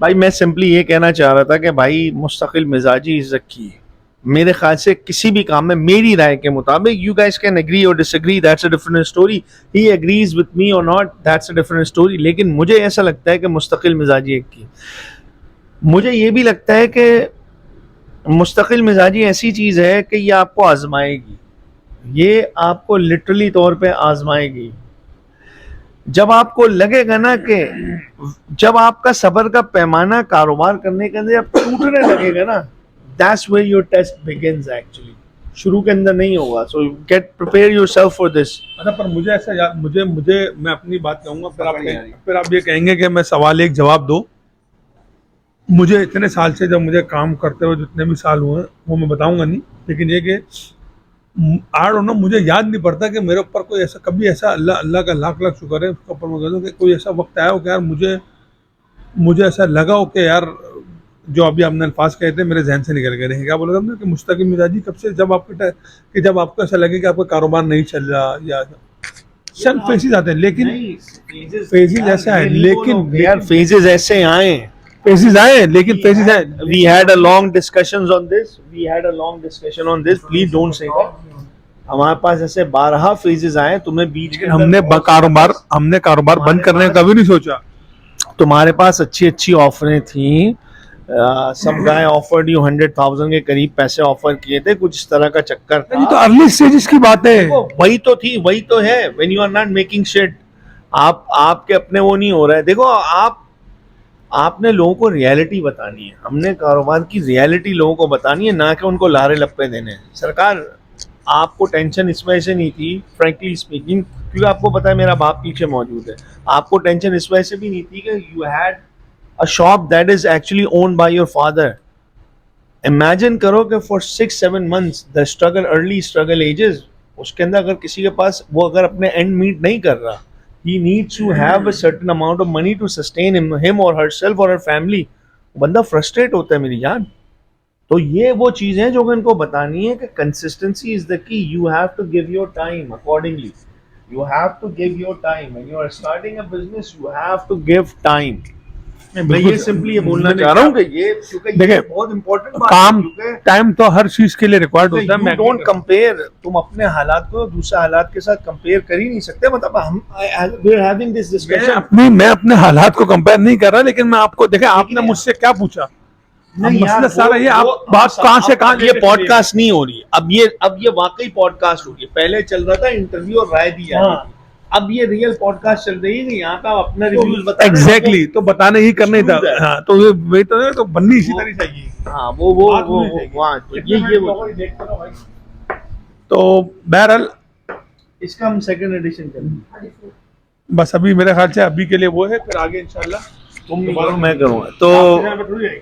भाई मैं सिंपली ये कहना चाह रहा था कि भाई मुस्तकिल मिजाजी इज़्ज़त की है मेरे ख्याल से किसी भी काम में, मेरी राय के मुताबिक। यू गाइस कैन एग्री और disagree, that's a different story, he agrees with me और not, that's a different story, लेकिन मुझे ऐसा लगता है कि मुस्तकिल मिजाजी एक की। मुझे ये भी लगता है कि मुस्तकिल मिजाजी ऐसी चीज़ है कि ये आपको आजमाएगी, ये आपको लिटरली तौर पे आजमाएगी। जब आपको लगेगा ना कि जब आपका सब्र का पैमाना कारोबार करने के अंदर जब टूटने लगेगा ना, that's where your test begins actually, शुरू के अंदर नहीं होगा। so get prepare yourself for this। अच्छा, पर मुझे ऐसा मुझे मैं अपनी बात कहूंगा, फिर आप ये कहेंगे कि मैं सवाल एक जवाब दो। मुझे इतने साल से, जब मुझे काम करते हुए जितने भी साल हुए वो मैं बताऊंगा नहीं, लेकिन ये कि आड़ होना मुझे याद नहीं पड़ता कि मेरे ऊपर कोई ऐसा कभी ऐसा, अल्लाह का लाख लाख शुक्र है उसके ऊपर मैं कहता हूँ कि कोई ऐसा वक्त आया हो कि यार मुझे ऐसा लगा हो कि यार जो अभी आपने अल्फाज कहे थे मेरे जहन से निकल गए हैं, क्या बोला था कि मुस्तकिल मिजाजी कब से, जब आपको ऐसा लगे कि आपका कारोबार नहीं चल रहा, या सब फेजेस आते हैं, लेकिन फेजेस ऐसे आए, लेकिन यार फेजेस ऐसे आए, फेजेस आए, लेकिन फेजेस आए। we had a long discussions on this, please don't say that। हमारे पास ऐसे 12 फेजेस आए, तुम्हें बीच के हमने कारोबार बंद करने का कभी नहीं सोचा। तुम्हारे पास अच्छी ऑफरें थी, सब गाय ऑफर्ड यू 100,000 के करीब पैसे ऑफर किए थे, कुछ इस तरह का चक्कर था। ये तो अर्ली स्टेजेस की बात है, वही तो थी, वही तो है। When you are not making shit, आपके अपने वो नहीं हो रहा है। देखो आपने लोगों को रियलिटी बतानी है, हमने कारोबार की रियलिटी लोगों को बतानी है, ना कि उनको लारे लप्पे देने हैं। सरकार आपको टेंशन इस वजह से नहीं थी, फ्रैंकली स्पीकिंग, क्योंकि आपको पता है मेरा बाप पीछे मौजूद है। आपको टेंशन इस वजह से भी नहीं थी कि you had a shop that is actually owned by your father। Imagine करो कि for 6-7 months the early struggle ages, उसके अंदर अगर किसी के पास वो अगर अपने end meet नहीं कर रहा, he needs to have a certain amount of money to sustain him or herself or her family, बंदा frustrate होता है मेरी जान। तो ये वो चीज़ें हैं जो इनको बतानी है कि consistency is the key, you have to give your time accordingly, you have to give your time when you are starting a business, you have to give time। मैं ये सिंपली ये बोलना चाह रहा हूँ कि ये देखिए बहुत इंपॉर्टेंट काम, टाइम तो हर चीज के लिए रिक्वायर्ड होता है। डोंट कंपेयर, तुम अपने हालात को दूसरे हालात के साथ कंपेयर कर ही नहीं सकते। मतलब हम we are having this discussion, मैं अपने हालात को कंपेयर नहीं कर रहा, लेकिन मैं आपको देखें आपने मुझसे क्या पूछा, मसला सारा ये आप बात कहाँ से कहाँ, ये पॉडकास्ट नहीं हो रही है, अब ये वाकई पॉडकास्ट हो रही है। पहले चल रहा था इंटरव्यू और राय दी जा रही थी, अब ये रियल पॉडकास्ट चल रही है कि यहाँ का अपना रिव्यूज बता। एग्जैक्टली, तो बताने ही करना ही था। हाँ, तो वही तो बननी इसी तरह चाहिए। हाँ, वो ये तो बहरहाल इसका हम सेकंड एडिशन करेंगे। बस अभी मेरे ख्याल से अभी के लिए वो है, फिर आगे इंशाल्लाह तुम नहीं करो, मैं करूँगा तो पे थोड़ी आएगी,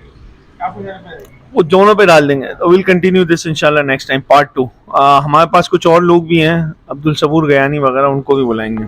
आपके चैनल पे आएगी। वो दोनों पे डाल देंगे। तो विल कंटिन्यू दिस इंशाल्लाह नेक्स्ट टाइम पार्ट 2। हमारे पास कुछ और लोग भी हैं, अब्दुल सबूर गयानी वगैरह, उनको भी बुलाएंगे।